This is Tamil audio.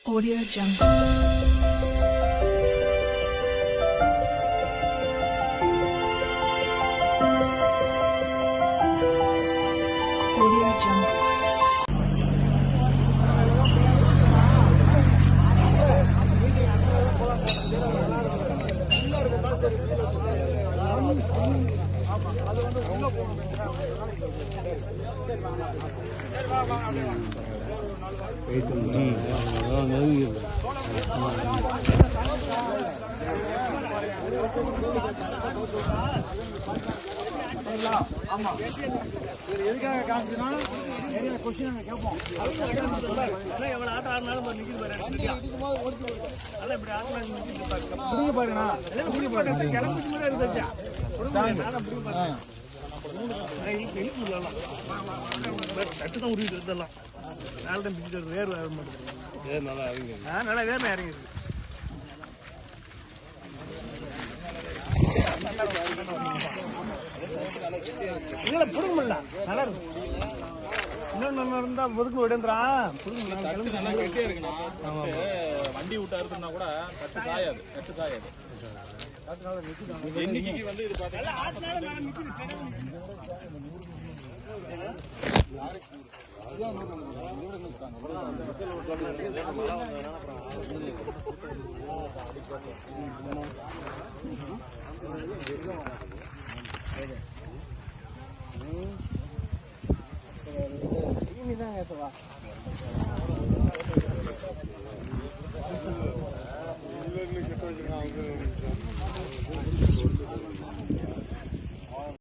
Audio Jungle. Audio Jungle. ஆமா எதுக்காக காமிச்சுனா நிறைய क्वेश्चन நாங்க கேட்போம் அதெல்லாம் எவ்வளவு ஆட்ட ஆடுனாலும் நிக்குது பாருங்க இதுக்குமா ஓடி அத இப்படி ஆடுனா நிக்குது பாருங்க புடிங்க பாருங்க புடிங்க பாருங்க கிளம்பிட்டு மேல இருந்துச்சா நான் புடிங்க பாருங்க இழுக்கு இல்லலாம் தட்டு தான் உருவிட்டு இருந்தலாம் நாளை தான் பிடிச்சு வேர் வர மாட்டேங்குது வேர் நல்லா இறங்கி நல்லா வேர் இறங்கிருக்கு இல்ல புடுங்க முடியல நல்லா இருக்கும் இன்னும் இருந்தா ஒதுக்கு விடுன்றா நல்லா கெட்டியா இருக்குண்ணா வண்டி விட்டா இருக்குன்னா கூட கட்டு சாயாது இன்னைக்கு வந்து இது பாத்தீங்கன்னா கெட்ட வச்சிருக்கான்